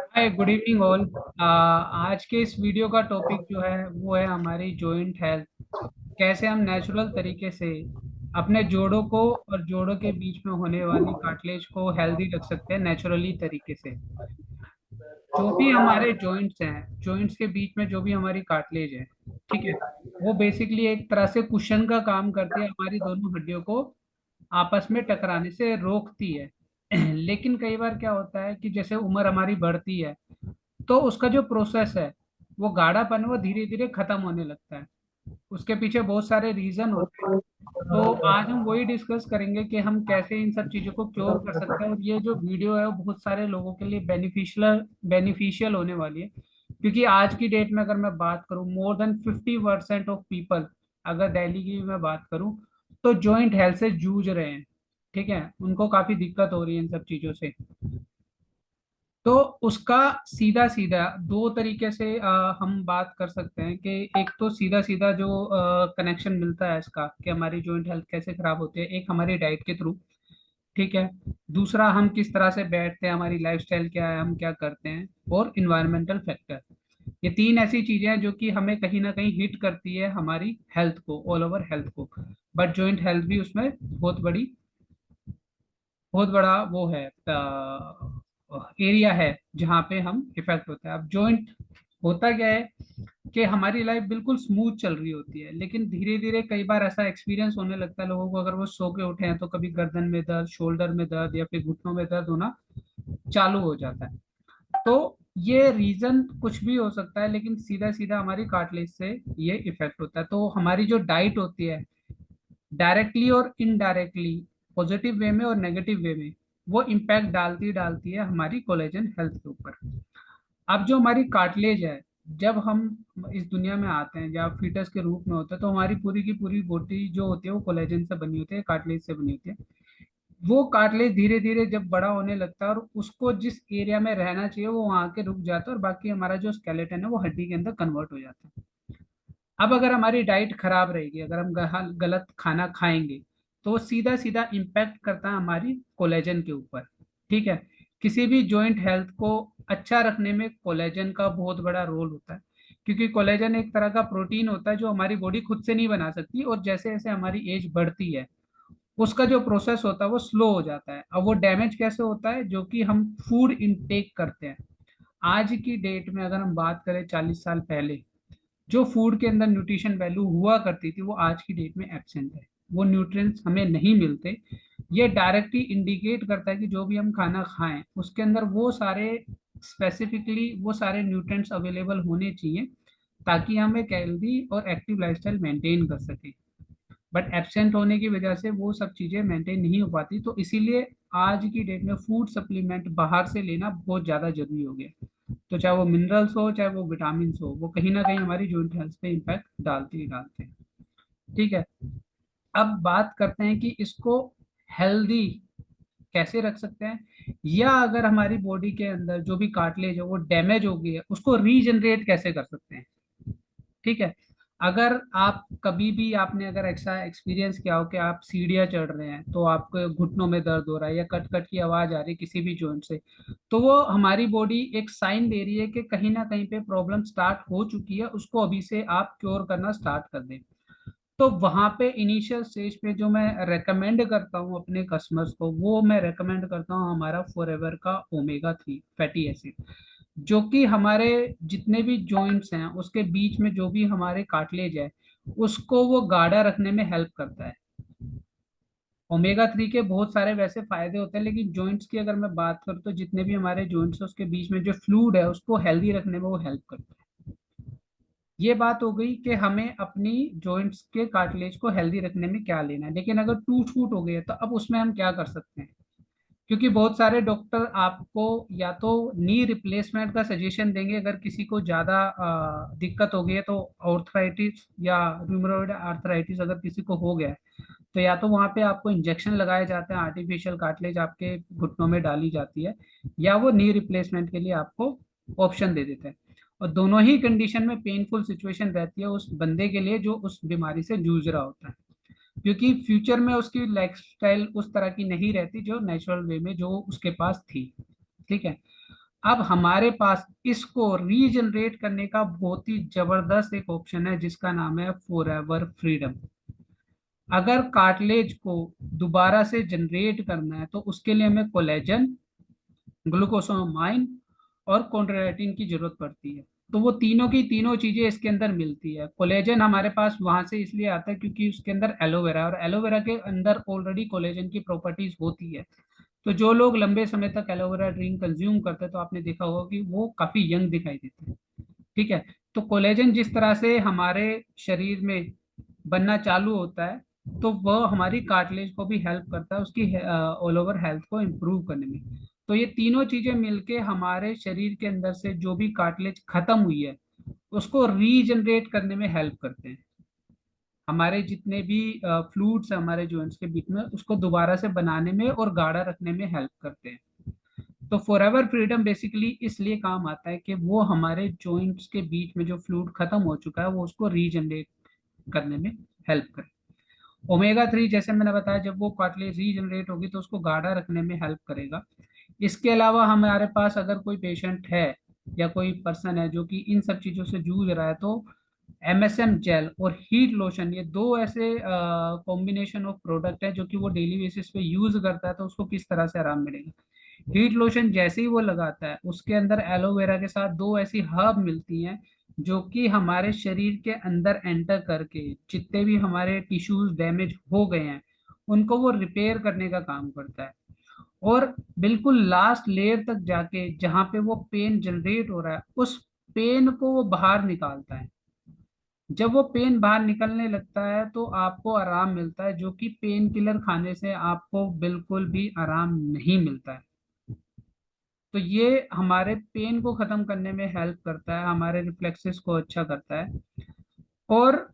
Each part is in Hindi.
हाय, गुड इवनिंग ऑल। आज के इस वीडियो का टॉपिक जो है वो है हमारी जॉइंट हेल्थ। कैसे हम नेचुरल तरीके से अपने जोड़ों को और जोड़ों के बीच में होने वाली कार्टिलेज को हेल्दी रख सकते हैं नेचुरली तरीके से। जो भी हमारे जॉइंट्स हैं, जॉइंट्स के बीच में जो भी हमारी कार्टिलेज है, ठीक है, वो बेसिकली एक तरह से कुशन का काम करती है, हमारी दोनों हड्डियों को आपस में टकराने से रोकती है। लेकिन कई बार क्या होता है कि जैसे उम्र हमारी बढ़ती है तो उसका जो प्रोसेस है, वो गाढ़ापन वो धीरे धीरे खत्म होने लगता है। उसके पीछे बहुत सारे रीजन होते हैं। तो आज हम वही डिस्कस करेंगे कि हम कैसे इन सब चीजों को क्योर कर सकते हैं, और ये जो वीडियो है वो बहुत सारे लोगों के लिए बेनिफिशियल बेनिफिशियल होने वाली है। क्योंकि आज की डेट में अगर मैं बात करूं, मोर देन 50% ऑफ पीपल, अगर दिल्ली की भी मैं बात करूं, तो जॉइंट हेल्थ से जूझ रहे हैं। ठीक है, उनको काफी दिक्कत हो रही है इन सब चीजों से। तो उसका सीधा सीधा दो तरीके से हम बात कर सकते हैं कि एक तो सीधा सीधा जो कनेक्शन मिलता है इसका कि हमारी जॉइंट हेल्थ कैसे खराब होती है, एक हमारी डाइट के थ्रू। ठीक है। दूसरा, हम किस तरह से बैठते हैं, हमारी लाइफस्टाइल क्या है, हम क्या करते हैं। और इन्वायरमेंटल फैक्टर। ये तीन ऐसी चीजें हैं जो कि हमें कहीं ना कहीं हिट करती है हमारी हेल्थ को, ऑल ओवर हेल्थ को। बट जॉइंट हेल्थ भी उसमें बहुत बड़ा वो है, एरिया है जहाँ पे हम इफेक्ट होता है। अब जॉइंट होता क्या है कि हमारी लाइफ बिल्कुल स्मूथ चल रही होती है, लेकिन धीरे धीरे कई बार ऐसा एक्सपीरियंस होने लगता है लोगों को, अगर वो सो के उठे हैं तो कभी गर्दन में दर्द, शोल्डर में दर्द या फिर घुटनों में दर्द होना चालू हो जाता है। तो ये रीजन कुछ भी हो सकता है, लेकिन सीधा सीधा हमारी कार्टिलेज से ये इफेक्ट होता है। तो हमारी जो डाइट होती है, डायरेक्टली और इनडायरेक्टली, पॉजिटिव वे में और नेगेटिव वे में, वो इम्पैक्ट डालती डालती है हमारी कोलेजन हेल्थ के ऊपर। अब जो हमारी कार्टिलेज है, जब हम इस दुनिया में आते हैं, जब फीटस के रूप में होते हैं, तो हमारी पूरी की पूरी बॉडी जो होती है वो कोलेजन से बनी होती है, कार्टिलेज से बनी होती है। वो कार्टिलेज धीरे धीरे जब बड़ा होने लगता है और उसको जिस एरिया में रहना चाहिए वो वहां के रुक जाता है, और बाकी हमारा जो स्केलेटन है वो हड्डी के अंदर कन्वर्ट हो जाता है। अब अगर हमारी डाइट खराब रहेगी, अगर हम गलत खाना खाएंगे, तो वो सीधा सीधा इम्पैक्ट करता है हमारी कोलेजन के ऊपर। ठीक है। किसी भी जॉइंट हेल्थ को अच्छा रखने में कोलेजन का बहुत बड़ा रोल होता है, क्योंकि कोलेजन एक तरह का प्रोटीन होता है जो हमारी बॉडी खुद से नहीं बना सकती, और जैसे जैसे हमारी एज बढ़ती है उसका जो प्रोसेस होता है वो स्लो हो जाता है। अब वो डैमेज कैसे होता है, जो कि हम फूड इनटेक करते हैं। आज की डेट में अगर हम बात करें 40 साल पहले, जो फूड के अंदर न्यूट्रिशन वैल्यू हुआ करती थी वो आज की डेट में एब्सेंट है। वो न्यूट्रिएंट्स हमें नहीं मिलते। ये डायरेक्टली इंडिकेट करता है कि जो भी हम खाना खाएं उसके अंदर वो सारे स्पेसिफिकली वो सारे न्यूट्रिएंट्स अवेलेबल होने चाहिए, ताकि हम एक हेल्दी और एक्टिव लाइफस्टाइल मेंटेन कर सकें। बट एब्सेंट होने की वजह से वो सब चीज़ें मेंटेन नहीं हो पाती, तो इसीलिए आज की डेट में फूड सप्लीमेंट बाहर से लेना बहुत ज़्यादा जरूरी हो गया। तो चाहे वो मिनरल्स हो चाहे वो विटामिन हो, वो कहीं ना कहीं हमारी जॉइंट हेल्थ पे इम्पैक्ट डालते ही डालते हैं। ठीक है। अब बात करते हैं कि इसको हेल्दी कैसे रख सकते हैं, या अगर हमारी बॉडी के अंदर जो भी कार्टिलेज है वो डैमेज हो गई है उसको रीजनरेट कैसे कर सकते हैं। ठीक है। अगर आप कभी भी आपने अगर ऐसा एक्सपीरियंस किया हो कि आप सीढ़ियाँ चढ़ रहे हैं तो आपके घुटनों में दर्द हो रहा है या कट कट की आवाज आ रही है किसी भी जॉइंट से, तो वो हमारी बॉडी एक साइन दे रही है कि कहीं ना कहीं पे प्रॉब्लम स्टार्ट हो चुकी है, उसको अभी से आप क्योर करना स्टार्ट कर दें। तो वहां पे इनिशियल स्टेज पे जो मैं रेकमेंड करता हूँ अपने कस्टमर्स को, वो मैं रेकमेंड करता हूँ हमारा फॉरएवर का ओमेगा 3 फैटी एसिड, जो कि हमारे जितने भी जॉइंट्स हैं उसके बीच में जो भी हमारे कार्टिलेज है उसको वो गाढ़ा रखने में हेल्प करता है। ओमेगा 3 के बहुत सारे वैसे फायदे होते हैं, लेकिन जॉइंट्स की अगर मैं बात करूँ तो जितने भी हमारे जॉइंट्स है उसके बीच में जो फ्लूइड है उसको हेल्दी रखने में वो हेल्प करता है। ये बात हो गई कि हमें अपनी जॉइंट्स के कार्टिलेज को हेल्दी रखने में क्या लेना है, लेकिन अगर टूट फूट हो गई है तो अब उसमें हम क्या कर सकते हैं। क्योंकि बहुत सारे डॉक्टर आपको या तो नी रिप्लेसमेंट का सजेशन देंगे, अगर किसी को ज़्यादा दिक्कत हो गई है, तो ऑर्थराइटिस या रूमेटॉइड आर्थराइटिस अगर किसी को हो गया है, तो या तो वहाँ पे आपको इंजेक्शन लगाए जाते हैं, आर्टिफिशियल कार्टिलेज आपके घुटनों में डाली जाती है, या वो नी रिप्लेसमेंट के लिए आपको ऑप्शन दे देते हैं। और दोनों ही कंडीशन में पेनफुल सिचुएशन रहती है उस बंदे के लिए जो उस बीमारी से जूझ रहा होता है। क्योंकि फ्यूचर में उसकी लाइफस्टाइल उस तरह की नहीं रहती जो नेचुरल वे में जो उसके पास थी। ठीक है। अब हमारे पास इसको रीजनरेट करने का बहुत ही जबरदस्त एक ऑप्शन है जिसका नाम है फॉरएवर फ्रीडम। अगर कार्टिलेज को दोबारा से जनरेट करना है तो उसके लिए हमें कोलेजन, ग्लूकोसामाइन और कॉन्ड्रोलाइटिन की जरूरत पड़ती है। तो वो तीनों की तीनों चीजें इसके अंदर मिलती है। कोलेजन हमारे पास वहां से इसलिए आता है क्योंकि उसके अंदर एलोवेरा, और एलोवेरा के अंदर ऑलरेडी कोलेजन की प्रॉपर्टीज होती है। तो जो लोग लंबे समय तक एलोवेरा ड्रिंक कंज्यूम करते हैं तो आपने देखा होगा कि वो काफी यंग दिखाई देते हैं। ठीक है। तो कोलेजन जिस तरह से हमारे शरीर में बनना चालू होता है तो वह हमारी कार्टिलेज को भी हेल्प करता है उसकी ऑल ओवर हेल्थ को इम्प्रूव करने में। तो ये तीनों चीजें मिलके हमारे शरीर के अंदर से जो भी कार्टिलेज खत्म हुई है उसको रीजनरेट करने में हेल्प करते हैं। हमारे जितने भी फ्लूइड्स है हमारे जॉइंट्स के बीच में उसको दोबारा से बनाने में और गाढ़ा रखने में हेल्प करते हैं। तो फॉरएवर फ्रीडम बेसिकली इसलिए काम आता है कि वो हमारे जॉइंट्स के बीच में जो फ्लूइड खत्म हो चुका है वो उसको रीजनरेट करने में हेल्प करे। ओमेगा 3 जैसे मैंने बताया जब वो कार्टिलेज रीजनरेट होगी तो उसको गाढ़ा रखने में हेल्प करेगा। इसके अलावा हमारे पास अगर कोई पेशेंट है या कोई पर्सन है जो कि इन सब चीजों से जूझ रहा है तो एमएसएम जेल और हीट लोशन ये दो ऐसे कॉम्बिनेशन ऑफ प्रोडक्ट है जो कि वो डेली बेसिस पे यूज करता है तो उसको किस तरह से आराम मिलेगा। हीट लोशन जैसे ही वो लगाता है उसके अंदर एलोवेरा के साथ दो ऐसी हर्ब मिलती हैं जो कि हमारे शरीर के अंदर एंटर करके जितने भी हमारे टिश्यूज डैमेज हो गए हैं उनको वो रिपेयर करने का काम करता है। और बिल्कुल लास्ट लेयर तक जाके जहाँ पे वो पेन जनरेट हो रहा है उस पेन को वो बाहर निकालता है। जब वो पेन बाहर निकलने लगता है तो आपको आराम मिलता है जो कि पेन किलर खाने से आपको बिल्कुल भी आराम नहीं मिलता है। तो ये हमारे पेन को खत्म करने में हेल्प करता है, हमारे रिफ्लेक्सेस को अच्छा करता है। और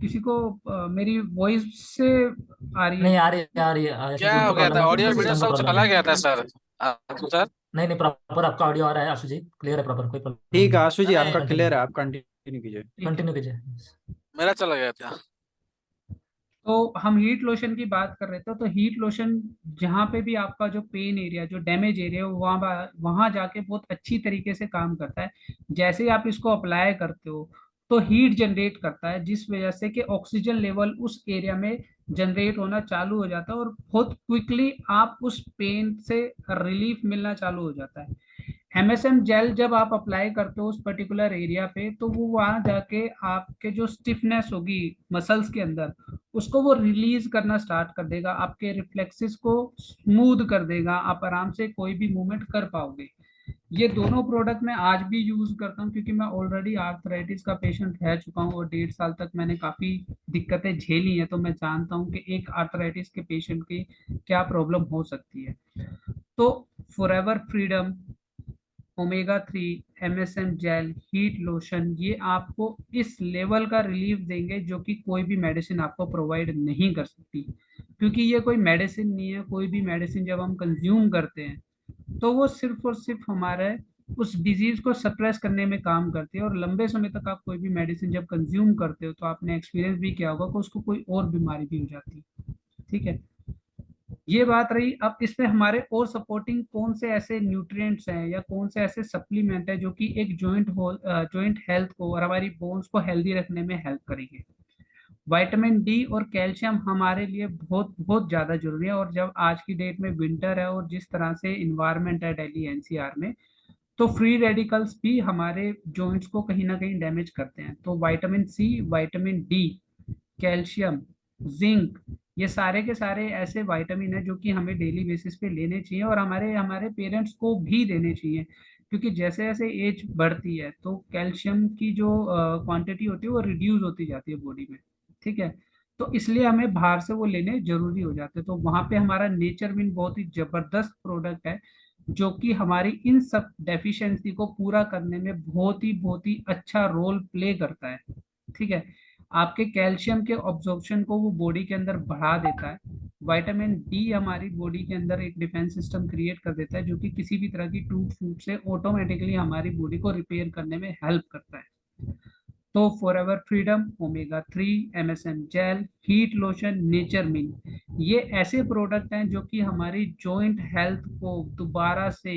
किसी को मेरी वॉइस से आ रही है? नहीं, आ रही है, क्या आशीष जी, हो गया प्रॉब्लम था? है ऑडियो कि वीडियो सिस्टम का सब प्रॉब्लम चला है। गया था सर आपको सर। नहीं, प्रॉपर आपका ऑडियो आ रहा है आशीष जी, क्लियर है, प्रॉपर, कोई प्रॉब्लम ठीक है नहीं। आशु जी, नहीं, आपका कंटिन्यू, क्लियर है, आप कंटिन्यू कीजिए। ठीक है। कंटिन्यू कीजिए। मेरा चला गया था। तो हम हीट लोशन की बात कर रहे थे तो हीट लोशन जहाँ पे भी आपका जो पेन एरिया जो डैमेज एरिया है वहाँ वहाँ जाके बहुत अच्छी तरीके से काम करता है। जैसे ही आप इसको अप्लाई करते हो तो हीट जनरेट करता है जिस वजह से कि ऑक्सीजन लेवल उस एरिया में जनरेट होना चालू हो जाता है और बहुत क्विकली आप उस पेन से रिलीफ मिलना चालू हो जाता है। एमएसएम जेल जब आप अप्लाई करते हो उस पर्टिकुलर एरिया पे तो वो वहां जाके आपके जो स्टिफनेस होगी मसल्स के अंदर उसको वो रिलीज करना स्टार्ट कर देगा, आपके रिफ्लेक्सेस को स्मूथ कर देगा, आप आराम से कोई भी मूवमेंट कर पाओगे। ये दोनों प्रोडक्ट मैं आज भी यूज करता हूँ क्योंकि मैं ऑलरेडी आर्थराइटिस का पेशेंट रह चुका हूँ और 1.5 साल तक मैंने काफी दिक्कतें झेली हैं तो मैं जानता हूँ कि एक आर्थराइटिस के पेशेंट की क्या प्रॉब्लम हो सकती है। तो forever freedom, omega 3, MSM gel, heat lotion ये आपको इस लेवल का रिलीफ देंगे जो कि कोई भी मेडिसिन आपको प्रोवाइड नहीं कर सकती। क्योंकि ये कोई मेडिसिन नहीं है, कोई भी मेडिसिन जब हम कंज्यूम करते हैं तो वो सिर्फ और सिर्फ हमारे उस डिजीज को सप्रेस करने में काम करती है। और लंबे समय तक आप कोई भी मेडिसिन जब कंज्यूम करते हो तो आपने एक्सपीरियंस भी किया होगा कि उसको कोई और बीमारी भी हो जाती है। ठीक है। ये बात रही। अब इसमें हमारे और सपोर्टिंग कौन से ऐसे न्यूट्रिएंट्स हैं या कौन से ऐसे सप्लीमेंट है जो कि एक जॉइंट हेल्थ को और हमारी बोन्स को हेल्दी रखने में हेल्प करेंगे। विटामिन डी और कैल्शियम हमारे लिए बहुत बहुत ज्यादा जरूरी है। और जब आज की डेट में विंटर है और जिस तरह से इन्वायरमेंट है दिल्ली एनसीआर में तो फ्री रेडिकल्स भी हमारे जॉइंट्स को कहीं ना कहीं डैमेज करते हैं। तो vitamin C, vitamin D, calcium, zinc ये सारे के सारे ऐसे विटामिन है जो कि हमें डेली बेसिस पे लेने चाहिए और हमारे हमारे पेरेंट्स को भी देने चाहिए। क्योंकि जैसे जैसे एज बढ़ती है तो कैल्शियम की जो क्वांटिटी होती है वो रिड्यूस होती जाती है बॉडी में। ठीक है। तो इसलिए हमें बाहर से वो लेने जरूरी हो जाते हैं। तो वहां पे हमारा नेचर विन बहुत ही जबरदस्त प्रोडक्ट है जो कि हमारी इन सब डेफिशिएंसी को पूरा करने में बहुत ही अच्छा रोल प्ले करता है। ठीक है। आपके कैल्शियम के ऑब्जॉर्प्शन को वो बॉडी के अंदर बढ़ा देता है विटामिन डी हमारी बॉडी के अंदर एक डिफेंस सिस्टम क्रिएट कर देता है, जो कि किसी भी तरह की टूट फूट से ऑटोमेटिकली हमारी बॉडी को रिपेयर करने में हेल्प करता है। तो forever freedom, omega 3, MSM gel, heat lotion, nature min, ये ऐसे प्रोडक्ट हैं जो कि हमारी जॉइंट हेल्थ को दोबारा से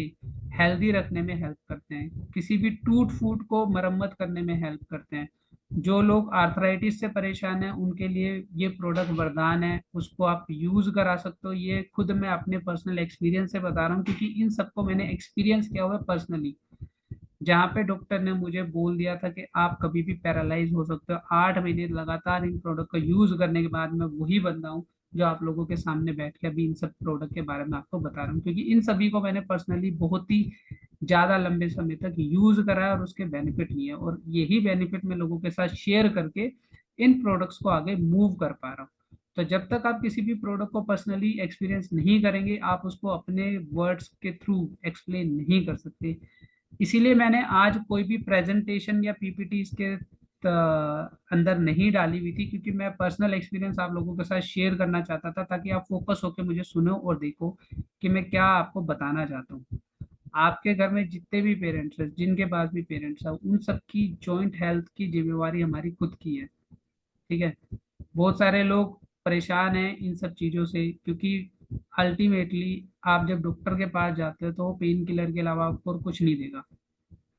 हेल्दी रखने में हेल्प करते हैं, किसी भी टूट फूट को मरम्मत करने में हेल्प करते हैं। जो लोग आर्थराइटिस से परेशान हैं उनके लिए ये प्रोडक्ट वरदान है, उसको आप यूज करा सकते हो। ये खुद मैं अपने पर्सनल एक्सपीरियंस से बता रहा हूँ, क्योंकि इन सबको मैंने एक्सपीरियंस किया हुआ है पर्सनली। जहाँ पे डॉक्टर ने मुझे बोल दिया था कि आप कभी भी पैरालाइज हो सकते हो, 8 महीने लगातार इन प्रोडक्ट का यूज करने के बाद मैं वही बंदा हूँ जो आप लोगों के सामने बैठ के अभी इन सब प्रोडक्ट के बारे में आपको बता रहा हूँ, क्योंकि इन सभी को मैंने पर्सनली बहुत ही ज्यादा लंबे समय तक यूज करा है और उसके बेनिफिट लिए हैं, और यही बेनिफिट मैं लोगों के साथ शेयर करके इन प्रोडक्ट्स को आगे मूव कर पा रहा हूँ। तो जब तक आप किसी भी प्रोडक्ट को पर्सनली एक्सपीरियंस नहीं करेंगे, आप उसको अपने वर्ड्स के थ्रू एक्सप्लेन नहीं कर सकते। इसीलिए मैंने आज कोई भी प्रेजेंटेशन या पीपीटी इसके अंदर नहीं डाली हुई थी, क्योंकि मैं पर्सनल एक्सपीरियंस आप लोगों के साथ शेयर करना चाहता था, ताकि आप फोकस होकर मुझे सुनो और देखो कि मैं क्या आपको बताना चाहता हूँ। आपके घर में जितने भी पेरेंट्स हैं, जिनके पास भी पेरेंट्स हैं, उन सबकी जॉइंट हेल्थ की जिम्मेवारी हमारी खुद की है। ठीक है। बहुत सारे लोग परेशान हैं इन सब चीज़ों से, क्योंकि अल्टीमेटली आप जब डॉक्टर के पास जाते हो तो वो पेन किलर के अलावा आपको और कुछ नहीं देगा,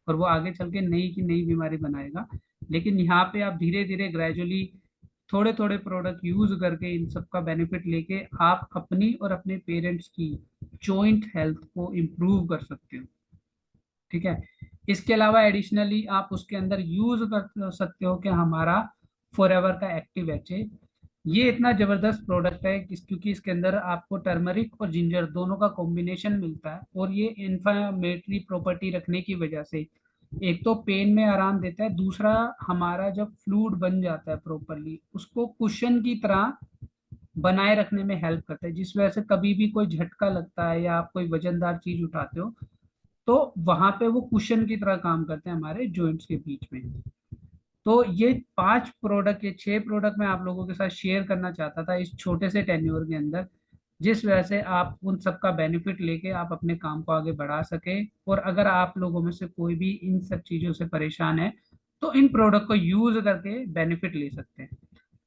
और वो आगे चल के नई की नई बीमारी बनाएगा। लेकिन यहाँ पे आप धीरे धीरे ग्रेजुअली थोड़े थोड़े प्रोडक्ट यूज करके इन सब का बेनिफिट लेके आप अपनी और अपने पेरेंट्स की जॉइंट हेल्थ को इम्प्रूव कर सकते हो। ठीक है। इसके अलावा एडिशनली आप उसके अंदर यूज कर सकते हो कि हमारा फॉरएवर का एक्टिव एच ए, ये इतना जबरदस्त प्रोडक्ट है क्योंकि इसके अंदर आपको टर्मरिक और जिंजर दोनों का कॉम्बिनेशन मिलता है, और ये इन्फ्लेमेटरी प्रॉपर्टी रखने की वजह से एक तो पेन में आराम देता है, दूसरा हमारा जब फ्लूइड बन जाता है प्रॉपरली उसको कुशन की तरह बनाए रखने में हेल्प करता है, जिस वजह से कभी भी कोई झटका लगता है या आप कोई वजनदार चीज उठाते हो तो वहां पे वो कुशन की तरह काम करते हैं हमारे जॉइंट्स के बीच में। तो ये 5 प्रोडक्ट, ये 6 प्रोडक्ट मैं आप लोगों के साथ शेयर करना चाहता था इस छोटे से टेन्योर के अंदर, जिस वजह से आप उन सब का बेनिफिट लेके आप अपने काम को आगे बढ़ा सके। और अगर आप लोगों में से कोई भी इन सब चीजों से परेशान है तो इन प्रोडक्ट को यूज करके बेनिफिट ले सकते हैं।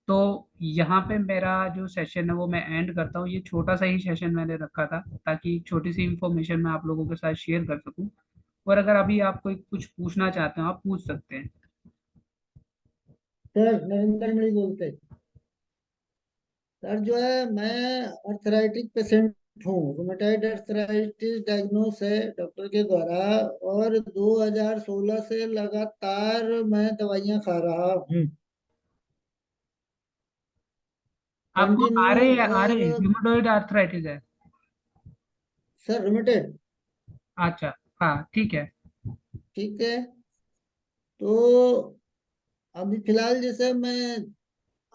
तो यहाँ पे मेरा जो सेशन है वो मैं एंड करता हूँ। ये छोटा सा ही सेशन मैंने रखा था ताकि एक छोटी सी इंफॉर्मेशन मैं आप लोगों के साथ शेयर कर सकूं। और अगर अभी आप कोई कुछ पूछना चाहते हो आप पूछ सकते हैं। सर नरेंद्र मणि बोलते। सर जो है मैं अर्थराइटिक पेशेंट हूँ, रूमेटाइड अर्थराइटिस डायग्नोस है डॉक्टर के द्वारा, और 2016 से लगातार मैं दवाइयाँ खा रहा हूँ आपको कंटिन्यू। आर और ए ह्यूमटोइड आर्थराइटिस है? Sir rheumatoid. अच्छा। हाँ ठीक है। ठीक है। तो अभी फिलहाल जैसे मैं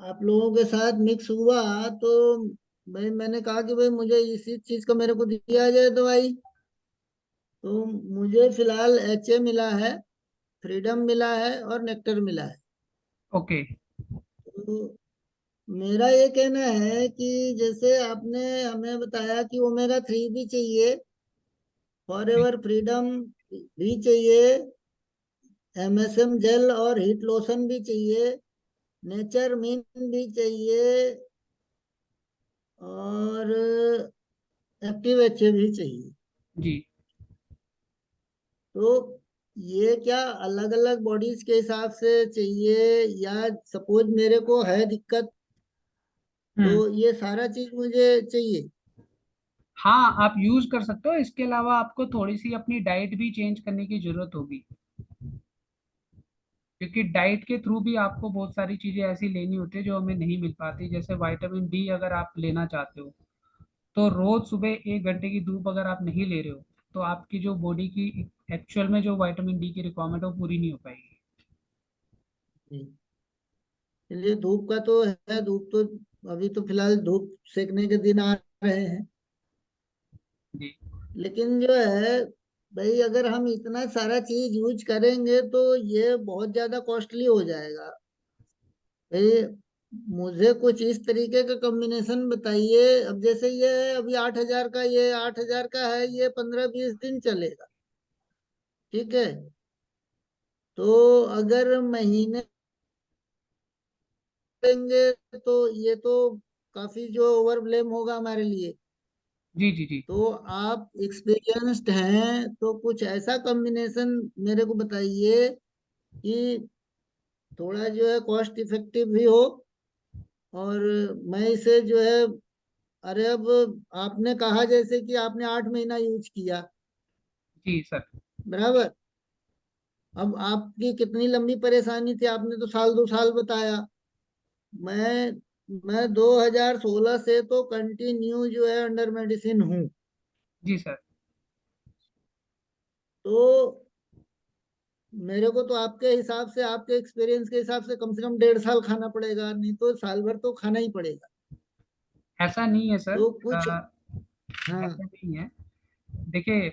आप लोगों के साथ मिक्स हुआ, तो मैंने कहा कि भाई मुझे इसी चीज का मेरे को दिया जाए दवाई। तो मुझे फिलहाल HA मिला है, फ्रीडम मिला है और नेक्टर मिला है। ओके। तो मेरा ये कहना है कि जैसे आपने हमें बताया कि ओमेगा 3 भी चाहिए, फॉरएवर फ्रीडम भी चाहिए, MSM जेल और हीट लोशन भी चाहिए, नेचर मिन भी चाहिए, और एक्टिव HA भी चाहिए। जी। तो ये क्या अलग अलग बॉडीज के हिसाब से चाहिए, या सपोज मेरे को है दिक्कत तो हम्म। ये सारा चीज मुझे चाहिए? हाँ आप यूज कर सकते हो। इसके अलावा आपको थोड़ी सी अपनी डाइट भी चेंज करने की जरूरत होगी, क्योंकि डाइट के थ्रू भी आपको बहुत सारी चीजें ऐसी लेनी होती है जो हमें नहीं मिल पाती। जैसे विटामिन डी अगर आप लेना चाहते हो तो रोज सुबह 1 घंटे की धूप अगर आप नहीं ले रहे हो तो आपकी जो बॉडी की एक्चुअल में जो विटामिन डी की रिक्वायरमेंट है वो पूरी नहीं हो पाएगी। जी। चलिए, धूप का तो है, धूप तो अभी तो फिलहाल धूप सेकने के दिन आ रहे हैं। जी। लेकिन जो है भाई, अगर हम इतना सारा चीज यूज करेंगे तो ये बहुत ज्यादा कॉस्टली हो जाएगा भाई। मुझे कुछ इस तरीके का कॉम्बिनेशन बताइए। अब जैसे ये है, अभी 8,000 का, ये 8,000 का है, ये 15-20 दिन चलेगा, ठीक है। तो अगर महीने लेंगे तो ये तो काफी जो ओवरब्लेम होगा हमारे लिए। जी जी जी तो आप एक्सपीरियंस्ड हैं, तो कुछ ऐसा कॉम्बिनेशन मेरे को बताइए कि थोड़ा जो है कॉस्ट इफेक्टिव भी हो, और मैं इसे जो है, अरे अब आपने कहा जैसे कि आपने 8 महीना यूज किया, जी सर। बराबर। अब आपकी कितनी लंबी परेशानी थी, आपने तो 1-2 साल बताया। मैं मैं 2016 से तो कंटिन्यू जो है अंडर मेडिसिन हूँ। जी सर। तो मेरे को तो आपके हिसाब से, आपके एक्सपीरियंस के हिसाब से कम से कम 1.5 साल खाना पड़ेगा, नहीं तो साल भर तो खाना ही पड़ेगा। ऐसा नहीं है सर। तो कुछ, हाँ। ऐसा नहीं है। देखिए,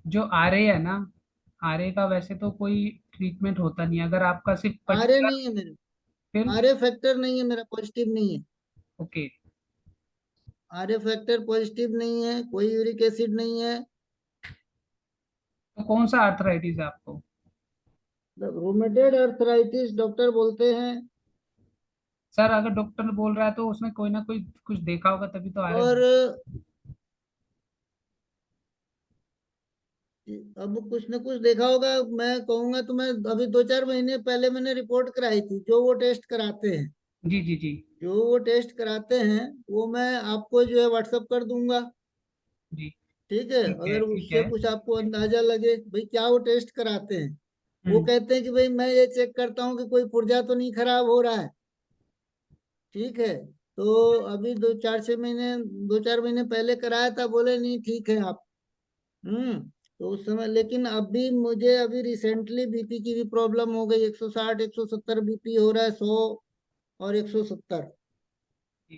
जो आरए है ना, आरए का वैसे तो कोई ट्रीटमेंट होता नहीं है। अगर आपका सिर्फ आरे पर्टिकुलर, नहीं है मेरे, फिर आरे फैक्टर नहीं है मेरा, पॉजिटिव नहीं है। ओके। आरे फैक्टर पॉजिटिव नहीं है, कोई यूरिक एसिड नहीं है। तो कौन सा आर्थराइटिस है आपको? रोमेटेड अर्थराइटिस डॉक्टर बोलते हैं। सर अगर डॉक्टर बोल रहा है तो उसमें कोई ना कोई कुछ देखा होगा, तभी तो आरए और बोल। अब कुछ न कुछ देखा होगा, मैं कहूंगा तो मैं अभी 2-4 महीने पहले मैंने रिपोर्ट कराई थी, जो वो टेस्ट कराते हैं, जी जी जी जो वो टेस्ट कराते हैं, वो मैं आपको जो है व्हाट्सअप कर दूंगा। जी। ठीक है, ठीक है अगर ठीक उससे है। कुछ आपको अंदाजा लगे भाई क्या वो टेस्ट कराते हैं। वो हम्म। कहते हैं कि भाई मैं ये चेक करता हूँ कि कोई पुर्जा तो नहीं खराब हो रहा है, ठीक है। तो अभी 2-4 महीने पहले कराया था, बोले नहीं ठीक है आप। तो उस समय, लेकिन अभी मुझे अभी रिसेंटली बीपी की भी प्रॉब्लम हो गई, 160-170 बीपी हो रहा है, 100 और 170। जी।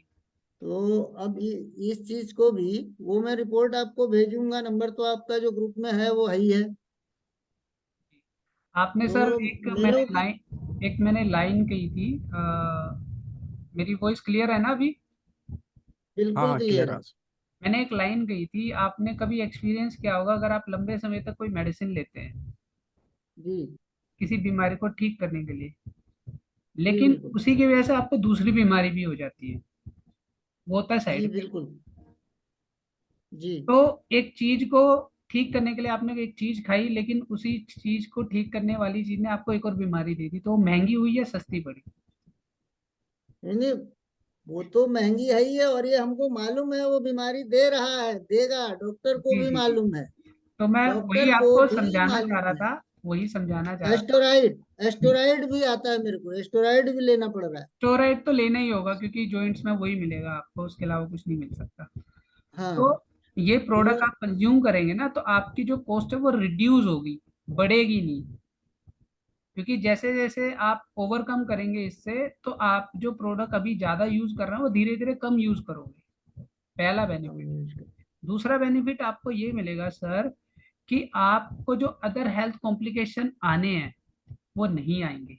तो अब इस चीज को भी, वो मैं रिपोर्ट आपको भेजूंगा, नंबर तो आपका जो ग्रुप में है वो है ही है। आपने तो सर मेरे को, एक मैंने लाइन कही थी। मेरी वॉइस क्लियर है ना अभी? हाँ बिल्कुल हाँ क्लियर क्लियर है। है। मैंने एक लाइन कही थी, आपने कभी एक्सपीरियंस किया होगा, अगर आप लंबे समय तक कोई मेडिसिन लेते हैं जी किसी बीमारी को ठीक करने के लिए, जी लेकिन बिल्कुल। उसी की वजह से आपको दूसरी बीमारी भी हो जाती है, वो होता है साइड जी इफेक्ट। बिल्कुल। जी तो एक चीज को ठीक करने के लिए आपने एक चीज खाई, लेकिन उसी चीज को ठीक करने वाली चीज ने आपको एक और बीमारी दे दी, तो वो महंगी हुई या सस्ती पड़ी? नहीं नहीं, वो तो महंगी है ही है, और ये हमको मालूम है, वो बीमारी दे रहा है, देगा, डॉक्टर को जी भी जी जी। मालूम है। तो मैं वही डॉक्टर को आपको भी समझाना चाह रहा मालूम है। था, वही समझाना चाह रहा था। एस्टोराइड, एस्टोराइड भी आता है मेरे को, एस्टोराइड भी लेना पड़ रहा है। स्टोराइड तो लेना ही होगा, क्योंकि जॉइंट्स में वही मिलेगा आपको, उसके अलावा कुछ नहीं मिल सकता। हाँ। तो ये तो प्रोडक्ट आप कंज्यूम करेंगे ना, तो आपकी जो कॉस्ट है वो रिड्यूस होगी, बढ़ेगी नहीं। क्योंकि जैसे जैसे आप ओवरकम करेंगे इससे, तो आप जो प्रोडक्ट अभी ज्यादा यूज कर रहे हैं वो धीरे धीरे कम यूज करोगे। पहला बेनिफिट। दूसरा बेनिफिट आपको ये मिलेगा सर, कि आपको जो अदर हेल्थ कॉम्प्लिकेशन आने हैं वो नहीं आएंगे।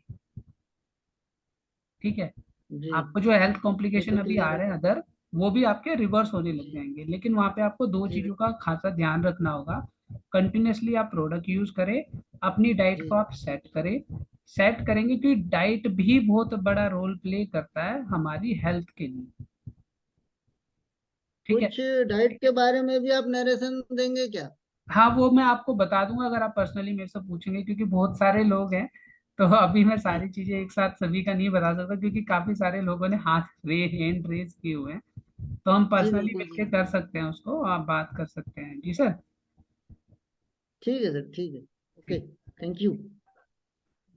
ठीक है। जी, आपको जो हेल्थ वो कॉम्प्लिकेशन तो अभी आ क्लियर है। रहे हैं अदर, वो भी आपके रिवर्स होने लग जी जाएंगे, लेकिन वहां पे आपको दो जी चीजों का खासा ध्यान रखना होगा। कंटिन्यूसली आप प्रोडक्ट यूज करें, अपनी डाइट जी। को आप सेट करें। सेट करेंगे कि डाइट भी बहुत बड़ा रोल प्ले करता है हमारी हेल्थ के लिए। ठीक है। कुछ डाइट के बारे में भी आप नरेशन देंगे क्या? हाँ, वो मैं आपको बता दूंगा अगर आप पर्सनली मेरे से पूछेंगे, क्योंकि बहुत सारे लोग हैं। तो अभी मैं जी सारी चीजें एक साथ सभी का नहीं बता सकता, क्योंकि काफी सारे लोगों ने हैंड रेज किए हुए हैं। तो हम जी पर्सनली बिल्कुल जी। मिलकर कर सकते हैं, उसको आप बात कर सकते हैं जी सर। ठीक है सर, ठीक है। Okay, thank you.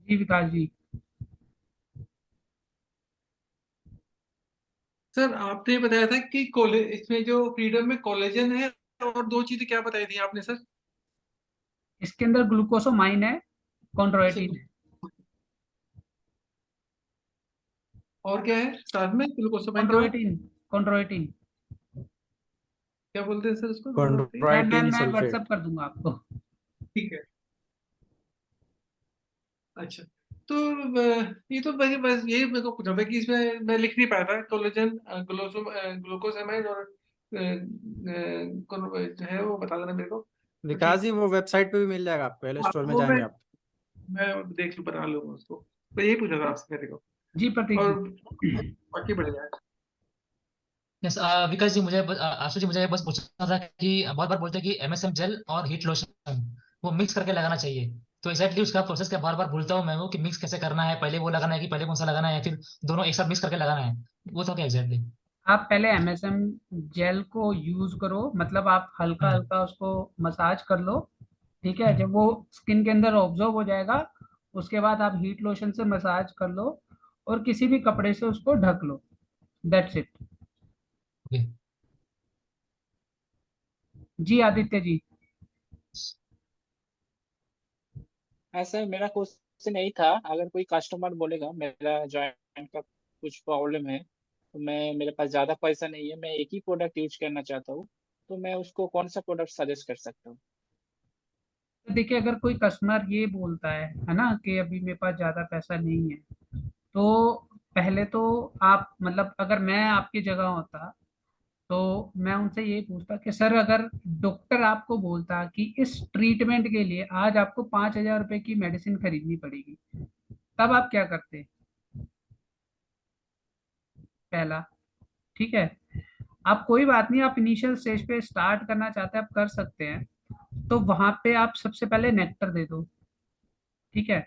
जी विकास जी। सर आपने बताया था कि इसमें जो फ्रीडम में कोलेजन है, और दो चीजें क्या बताई थी आपने सर? इसके अंदर ग्लूकोसामाइन है, अच्छा, कॉन्ड्रोइटिन है। और क्या है साथ में ग्लूकोसामाइन के बाद? कॉन्ड्रोइटिन। कॉन्ड्रोइटिन। क्या बोलते हैं सर उसको दोबारा बताइए। कंट्राइटिन मैं सल्फेट। व्हाट्सअप कर दूंगा आपको। ठीक है। अच्छा। तो ये तो बस यही मेरे को पूछना था कि इसमें मैं लिख नहीं पाया था कोलेजन ग्लूकोसामाइड और जो है वो बता देना मेरे को। विकास जी वो वेबसाइट पे भी मिल जाएगा आपको, एल हाँ, स्टोर में वो जाएंगे आप। मैं देख लूँ, बना लूंगा उसको। तो यही पूछा था आपसे मेरे को, जी प्रतीक और जी। बाकी बढ़िया है। यस विकास जी आशु जी, मुझे ये बस पूछना था कि बहुत बार बोलते हैं कि एमएसएम जेल और हीट लोशन वो मिक्स करके लगाना चाहिए, तो एग्जैक्टली उसका प्रोसेस क्या बार बार भूलता हूँ मैं वो, कि मिक्स कैसे करना है, पहले वो लगाना है कि पहले कौन सा लगाना है, या फिर दोनों एक साथ मिक्स करके लगाना है, वो तो क्या एग्जैक्टली? आप पहले एमएसएम जेल को यूज करो, मतलब आप हल्का हम्म हल्का उसको मसाज कर लो। ठीक है, हम्म जब वो स्किन के अंदर ऑब्जर्व हो जाएगा, उसके बाद आप हीट लोशन से मसाज कर लो और किसी भी कपड़े से उसको ढक लो। That's it. ओके। जी आदित्य जी। हाँ सर, मेरा क्वेश्चन यही था, अगर कोई कस्टमर बोलेगा मेरा जॉइंट का कुछ प्रॉब्लम है, तो मैं मेरे पास ज़्यादा पैसा नहीं है, मैं एक ही प्रोडक्ट यूज करना चाहता हूँ, तो मैं उसको कौन सा प्रोडक्ट सजेस्ट कर सकता हूँ? तो देखिए, अगर कोई कस्टमर ये बोलता है ना, कि अभी मेरे पास ज्यादा पैसा नहीं है, तो पहले तो आप, मतलब अगर मैं आपकी जगह होता तो मैं उनसे ये पूछता कि सर, अगर डॉक्टर आपको बोलता कि इस ट्रीटमेंट के लिए आज आपको 5,000 रुपए की मेडिसिन खरीदनी पड़ेगी, तब आप क्या करते? पहला। ठीक है। आप कोई बात नहीं, आप इनिशियल स्टेज पे स्टार्ट करना चाहते हैं, आप कर सकते हैं। तो वहां पे आप सबसे पहले नेक्टर दे दो। ठीक है,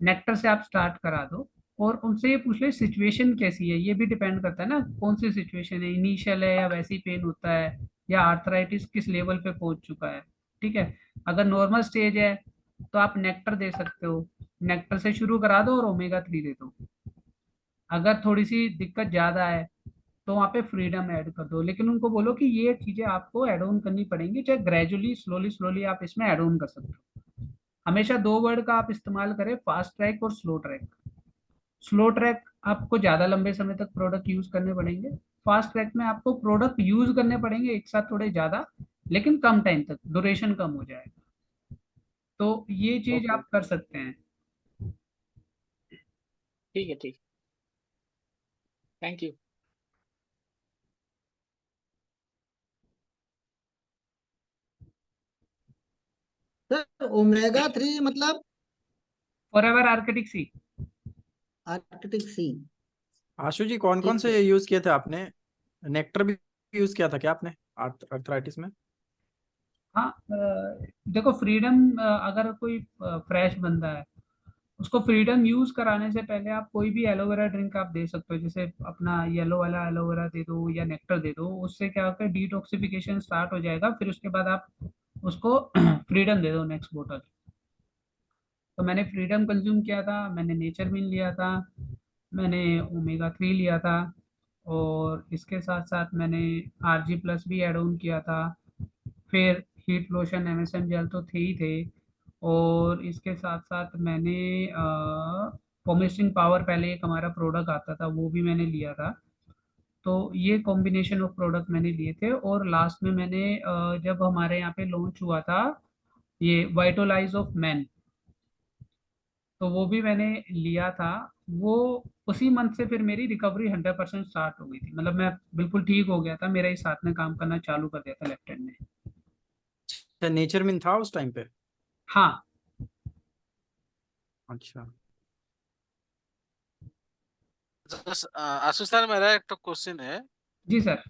नेक्टर से आप स्टार्ट करा दो और उनसे ये पूछ ले सिचुएशन कैसी है। ये भी डिपेंड करता है ना, कौन सी सिचुएशन है, इनिशियल है या वैसी पेन होता है, या आर्थराइटिस किस लेवल पे पहुंच चुका है। ठीक है, अगर नॉर्मल स्टेज है तो आप नेक्टर दे सकते हो, नेक्टर से शुरू करा दो और ओमेगा 3 दे दो। अगर थोड़ी सी दिक्कत ज्यादा है तो वहाँ पे फ्रीडम ऐड कर दो, लेकिन उनको बोलो कि ये चीजें आपको ऐड ऑन करनी पड़ेंगी, चाहे ग्रेजुअली स्लोली स्लोली आप इसमें ऐड ऑन कर सकते हो। हमेशा दो वर्ड का आप इस्तेमाल करें, फास्ट ट्रैक और स्लो ट्रैक। स्लो ट्रैक आपको ज्यादा लंबे समय तक प्रोडक्ट यूज करने पड़ेंगे, फास्ट ट्रैक में आपको प्रोडक्ट यूज करने पड़ेंगे एक साथ थोड़े ज्यादा, लेकिन कम टाइम तक, ड्यूरेशन कम हो जाएगा। तो ये चीज ओके, आप कर सकते हैं। ठीक है, ठीक। Thank you. सर ओमेगा 3 मतलब? For ever arctic sea. Arctic sea. Ashu ji कौन कौन ठीक है। से यूज किए थे आपने? नेक्टर भी यूज किया था क्या आपने आर्थराइटिस में? हाँ, देखो फ्रीडम, अगर कोई फ्रेश बंदा है, उसको फ्रीडम यूज कराने से पहले आप कोई भी एलोवेरा ड्रिंक आप दे सकते हो, जैसे अपना येलो वाला एलोवेरा दे दो या नेक्टर दे दो। उससे क्या होता है, डिटॉक्सिफिकेशन स्टार्ट हो जाएगा, फिर उसके बाद आप उसको फ्रीडम दे दो नेक्स्ट बोतल। तो मैंने फ्रीडम कंज्यूम किया था, मैंने नेचर मिन लिया था, मैंने ओमेगा 3 लिया था, और इसके साथ साथ मैंने RG+ भी एड ऑन किया था। फिर हीट लोशन एमएसएम जेल तो थे ही थे, और इसके साथ साथ मैंने पोमेस्ट्रिन पावर, पहले एक हमारा प्रोडक्ट आता था, वो भी मैंने लिया था। तो ये कॉम्बिनेशन ऑफ प्रोडक्ट मैंने लिए थे, और लास्ट में मैंने जब हमारे यहाँ पे लॉन्च हुआ था ये वाइटोलाइज ऑफ मैन, तो वो भी मैंने लिया था। वो उसी मंथ से फिर मेरी रिकवरी 100% स्टार्ट हो गई थी, मतलब मैं बिल्कुल ठीक हो गया था, मेरा ही साथ में काम करना चालू कर दिया था लेफ्ट हैंड ने। अच्छा, नेचर मिन था उस टाइम पे? हाँ। अच्छा। आशीष सर, मेरा एक तो क्वेश्चन है। जी सर।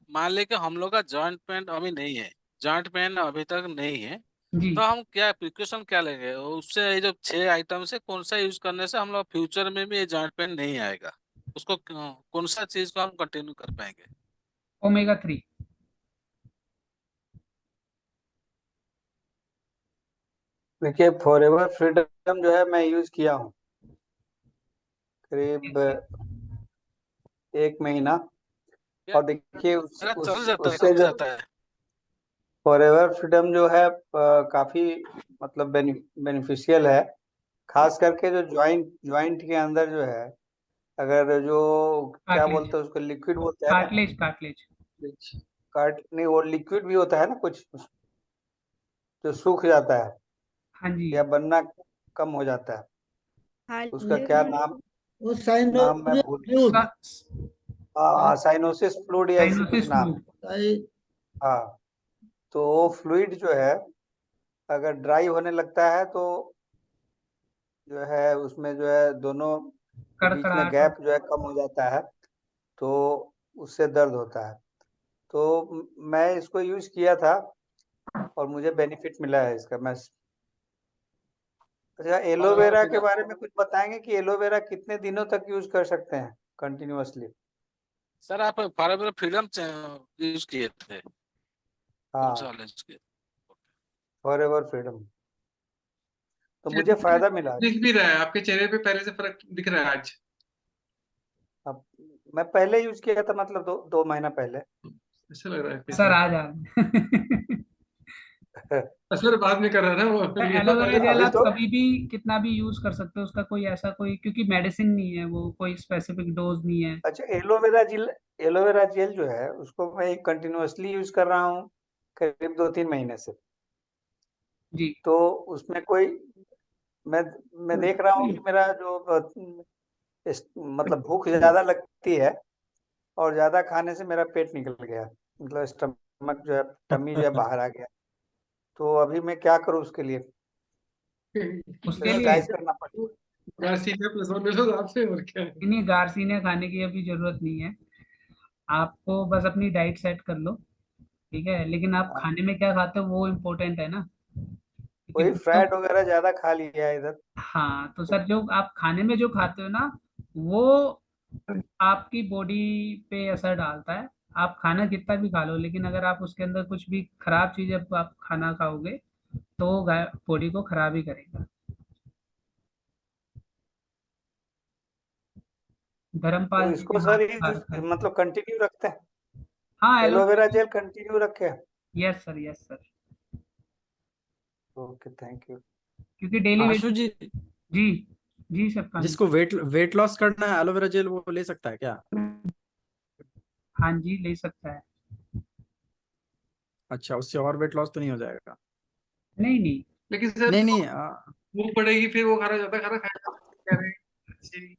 मान ले कि हम लोग का जॉइंट पेन अभी नहीं है, जॉइंट पेन अभी तक नहीं है, जी। तो हम क्या प्रिकॉशन क्या लेंगे उससे? ये जो 6 आइटम से कौन सा यूज करने से हम लोग फ्यूचर में भी ये जॉइंट पेन नहीं आएगा? उसको कौन सा चीज को हम कंटिन्यू कर पाएंगे? ओमेगा 3। देखिए फॉरएवर फ्रीडम जो है मैं यूज किया हूँ करीब 1 महीना। क्या और देखिए मेरा चल जाता है, उससे कब जो जाता है? फॉरएवर फ्रीडम जो है काफी मतलब बेनिफिशियल है। खास करके जो ज्वाइंट ज्वाइंट के अंदर जो है, अगर जो क्या कार्टिलेज। बोलते हैं उसको, लिक्विड बोलते हैं ना, कार्टिलेज कार्टिलेज। काट नहीं, वो लिक्विड भी होता है ना कुछ, जो सूख जाता है हाँ जी। या बनना कम हो जाता है, उसका क्या नाम वो नाम मैं भूल फ्लूइड साइनोसिस फ्लूइड या ऐसी कुछ साइनोसिस नाम फ्लूइड। हाँ। तो वो फ्लूइड जो है अगर ड्राई होने लगता है तो जो है उसमें जो है दोनों के बीच में कड़कड़ाहट गैप जो है कम हो जाता है, तो उससे दर्द होता है। तो मैं इसको यूज किया था और मुझे बेनिफिट मिला है इसका। मैं अच्छा, एलोवेरा के बारे में कुछ बताएंगे कि एलोवेरा कितने दिनों तक यूज कर सकते हैं कंटिन्यूअसली? सर आप फॉरएवर फ्रीडम यूज किए थे, कौन सा हाँ, वाला यूज किए? फॉर एवर फ्रीडम, तो मुझे फायदा मिला है। दिख भी रहा है आपके चेहरे पे, पहले से फर्क दिख रहा है आज। अब मैं पहले यूज किया था, मतलब 2 महीना पहले। ऐसा लग रहा है सर कि आ जा असर बाद में कर रहा है ना वो, ये तो एलोवेरा पहले जेल अभी आप तो कभी भी कितना भी यूज कर सकते हो, उसका कोई ऐसा कोई, क्योंकि मेडिसिन नहीं है वो, कोई स्पेसिफिक डोज नहीं है। अच्छा, एलोवेरा जेल जो है उसको मैं कंटिन्यूअसली यूज कर रहा हूँ करीब 2-3 महीने से। जी। तो उसमें कोई मैं मैं देख रहा हूँ कि मेरा जो मतलब भूख ज्यादा लगती है और ज्यादा खाने से मेरा पेट निकल गया, मतलब स्टमक जो है, टमी जो है बाहर आ गया। तो अभी मैं क्या करूँ उसके लिए? उसके लिए एक्सरसाइज करना पड़ेगा। गार्सिनिया प्लस वन ले लो आपसे, और क्या है। इन्हीं गार्सिनिया खाने की अभी जरूरत नहीं है, आपको बस अपनी डाइट सेट कर लो, ठीक है। लेकिन आप हाँ, खाने में क्या खाते हो वो इम्पोर्टेंट है ना, क्योंकि वही तो फैट वगैरह ज्यादा खा लिया है इधर। हाँ, तो सर जो आप खाने में जो खाते हो ना, वो आपकी बॉडी पे असर डालता है। आप खाना कितना भी खा लो, लेकिन अगर आप उसके अंदर कुछ भी खराब चीज आप खाना खाओगे तो वो बॉडी को खराब ही करेगा। तो धर्मपाल जी इसको ने सर हाथ यूज है। मतलब कंटिन्यू रखते हैं? हाँ एलोवेरा एलोवेरा। जेल कंटिन्यू रखे? Yes sir, yes sir. Okay, thank you. क्योंकि डेली आशु जी, जी, जी सर कान। जिसको वेट लॉस करना है एलोवेरा जेल वो ले सकता है क्या? हाँ जी, ले सकता है। अच्छा, उससे और वेट लॉस तो नहीं हो जाएगा? नहीं नहीं, लेकिन सर नहीं नहीं भूख पड़ेगी, फिर वो खाना ज्यादा खाना खाएगा, कह रहे हैं। अच्छी।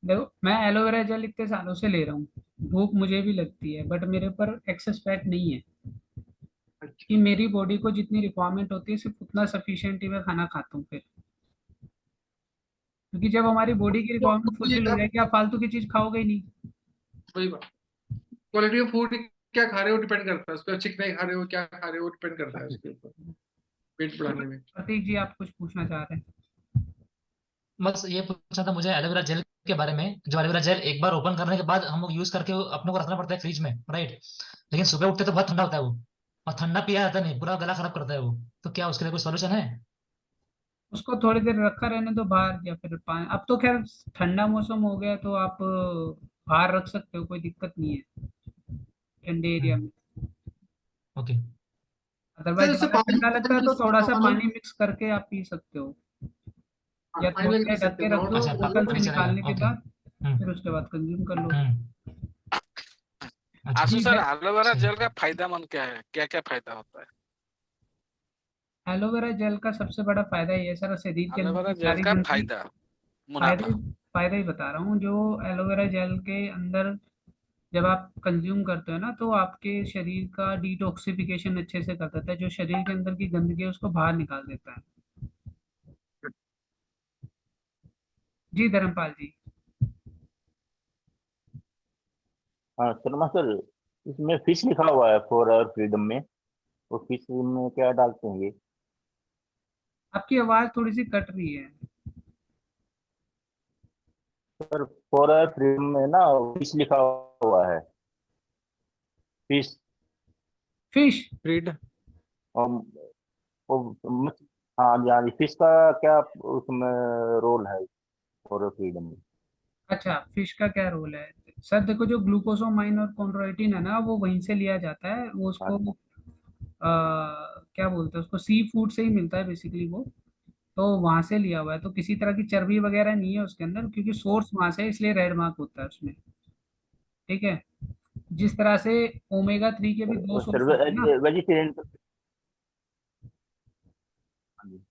देखो मैं एलोवेरा जेल इतने सालों से ले रहा हूँ, भूख मुझे भी लगती है, बट मेरे पर एक्सेस फैट नहीं है, कि मेरी बॉडी को जितनी रिक्वायरमेंट होती है सिर्फ उतना सफिशिएंट ही मैं खाना खाता हूँ फिर। क्योंकि जब हमारी बॉडी की रिक्वायरमेंट ये फुलफिल हो आप जाएगी, आप फालतू की चीज खाओगे ही नहीं। वही बात, क्वालिटी ऑफ फूड क्या खा रहे हो डिपेंड करता है उस पर, चिकन खा रहे हो, क्या खा रहे हो, डिपेंड करता है उसके ऊपर, पेट बढ़ाने में। प्रतीक जी आप कुछ पूछना चाह रहे हैं? बस ये पूछना था मुझे एलोवेरा जेल के बारे में। जो एलोवेरा जेल एक बार ओपन करने के बाद हम लोग यूज करके अपने को रखना पड़ता है फ्रिज में, राइट? लेकिन सुबह उठते तो बहुत ठंडा होता है वो, और ठंडा पिया जाता नहीं, पूरा गला खराब करता है वो। तो क्या उसके लिए कोई सोल्यूशन है? उसको थोड़ी देर रखा रहने दो बाहर, या फिर पानी, अब तो खैर ठंडा मौसम हो गया तो आप बाहर रख सकते हो, कोई दिक्कत नहीं है ठंडे एरिया में। ओके। अदरवाइज सर उससे ज्यादा पानी ठंडा लगता है तो थोड़ा सा नॉर्मल पानी मिक्स करके आप पी सकते हो, या पानी थोड़ी लगा पी देर ढक सकते के हैं, रख दो, अच्छा, बोतल से पानी चलेगा, निकालने के ओके। बाद फिर उसके बाद कंज्यूम कर लो। हम्म। अच्छा। आशु जी सर, है। एलोवेरा जेल का फायदामंद क्या है, क्या क्या फायदा होता है? एलोवेरा जेल का सबसे बड़ा फायदा ये है सर, शरीर के अंदर एलोवेरा की जेल सारी का गंदगी। फायदा, फायदे, मुनाफा। फायदा ही बता रहा हूँ। जो एलोवेरा जेल के अंदर जब आप कंज्यूम करते हो ना, तो आपके शरीर का डिटॉक्सिफिकेशन अच्छे से कर देता है, जो शरीर के अंदर की गंदगी है उसको बाहर निकाल देता है। जी धर्मपाल जी। हाँ शर्मा सर, इसमें फिश लिखा हुआ है फॉर आवर फ्रीडम में, वो फिश में क्या डालते हैं ये? आपकी आवाज थोड़ी सी कट रही है। सर फॉर आवर फ्रीडम में ना फिश लिखा हुआ है, फिश। फिश। फ्रीड। और हाँ जी, हाँ जी, फिश का क्या उसमें रोल है फॉर आवर फ्रीडम में? अच्छा, फिश का क्या रोल है? सर देखो, जो ग्लूकोसामाइन और कॉन्ड्रोइटिन है ना, वो वहीं से लिया जाता है, वो हाँ उसको जी। क्या बोलते हैं उसको, सी फूड से ही मिलता है बेसिकली वो। तो वहां से लिया हुआ है, तो किसी तरह की चर्बी वगैरह नहीं है उसके अंदर, क्योंकि सोर्स वहां से है, इसलिए रेड मार्क होता है उसमें, ठीक है। जिस तरह से ओमेगा 3 के भी दो सर सोर्स होते हैं ना। वेजिटेरियन। हाँ जी।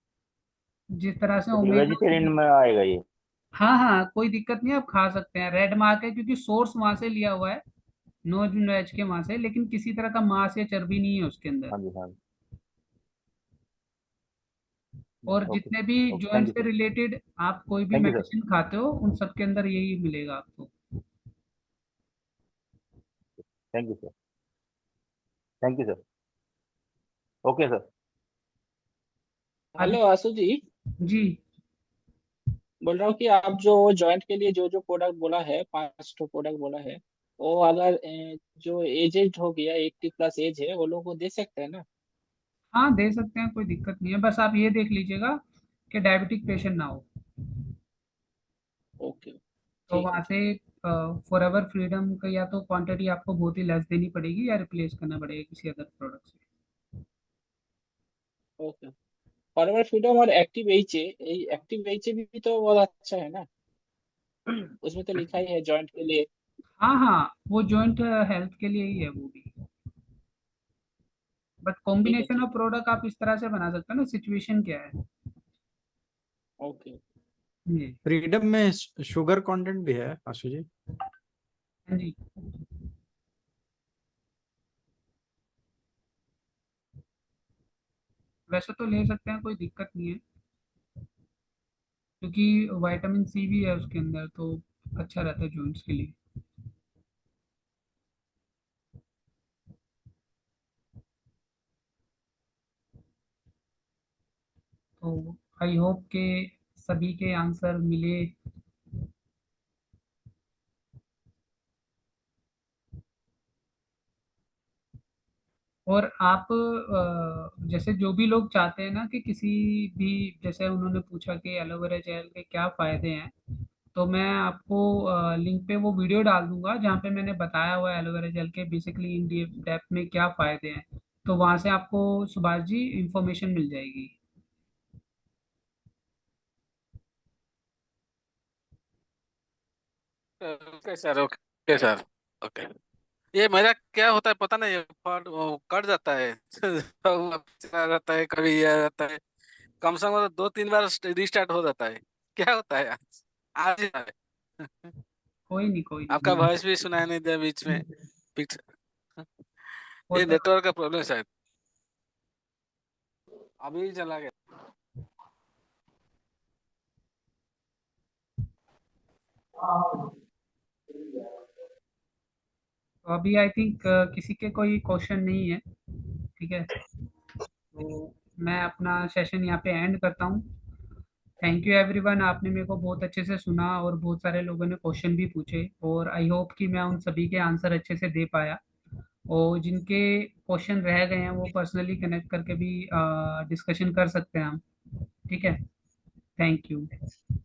जिस तरह से तो ओमेगा वेजिटेरियन में आएगा ये? हाँ हाँ, कोई दिक्कत नहीं, आप खा सकते हैं। रेड मार्क है क्योंकि सोर्स वहां से लिया हुआ है, नॉन वेज के वहां से, लेकिन किसी तरह का मांस या चर्बी नहीं है उसके अंदर। हाँ जी, हाँ जी। और ओके, जितने भी ओके, थैंक जॉइंट यू से सर। रिलेटेड आप कोई भी थैंक यू सर। मेडिसिन खाते हो, उन सब के अंदर यही मिलेगा आपको। Thank you sir. Thank you sir. Okay sir. अभी हेलो आशु जी, जी बोल रहा हूँ कि आप जो जॉइंट के लिए जो जो प्रोडक्ट बोला है, 5 प्रोडक्ट बोला है, वो अगर जो एजेड हो गया, 80+ एज है, वो लोग को दे सकते हैं ना? हाँ, दे सकते हैं, कोई दिक्कत नहीं है, बस आप ये देख लीजिएगा कि डायबिटिक पेशेंट ना हो। ओके, तो ठीक है, वहाँ ठीक। से फॉर एवर फ्रीडम का या तो क्वांटिटी आपको बहुत ही लेस देनी पड़ेगी या रिप्लेस करना पड़ेगा किसी अदर प्रोडक्ट से। ओके, फॉरवर्ड फ्रीडम और active H A, active H A भी तो बहुत अच्छा है ना? उसमें तो लिखा ही है जॉइंट के लिए। हाँ हाँ, वो जॉइंट हेल्थ के लिए ही है वो भी, बट ठीक है, कॉम्बिनेशन ठीक। ऑफ प्रोडक्ट आप इस तरह से बना सकते हो ना, सिचुएशन क्या है। ओके। जी फ्रीडम में शुगर कंटेंट भी है आशु जी? हाँ जी, वैसे तो ले सकते हैं, कोई दिक्कत नहीं है, क्योंकि विटामिन सी भी है उसके अंदर, तो अच्छा रहता है जॉइंट्स के लिए। तो आई होप के सभी के आंसर मिले। और आप जैसे जो भी लोग चाहते हैं ना कि किसी भी, जैसे उन्होंने पूछा कि एलोवेरा जेल के क्या फायदे हैं, तो मैं आपको लिंक पे वो वीडियो डाल दूंगा जहाँ पे मैंने बताया हुआ है एलोवेरा जेल के बेसिकली इन डेप्थ में क्या फायदे हैं। तो वहाँ से आपको सुभाष जी इंफॉर्मेशन मिल जाएगी। Okay sir, okay sir, okay. ये मेरा क्या होता है पता नहीं, वो कट जाता है चला जाता है, कभी ये आ जाता है। कम से कम 2-3 बार रिस्टार्ट हो जाता है। क्या होता है आज? आज ही आया है। कोई नहीं, कोई आपका नहीं, वॉइस भी सुनाई नहीं दिया बीच में। बीच ये होता नेटवर्क का प्रॉब्लम है शायद। अभी चला गया। तो अभी आई थिंक किसी के कोई क्वेश्चन नहीं है, ठीक है, तो मैं अपना सेशन यहाँ पे एंड करता हूँ। थैंक यू एवरीवन, आपने मेरे को बहुत अच्छे से सुना और बहुत सारे लोगों ने क्वेश्चन भी पूछे, और आई होप कि मैं उन सभी के आंसर अच्छे से दे पाया। और जिनके क्वेश्चन रह गए हैं वो पर्सनली कनेक्ट करके भी डिस्कशन कर सकते हैं हम, ठीक है। Thank you.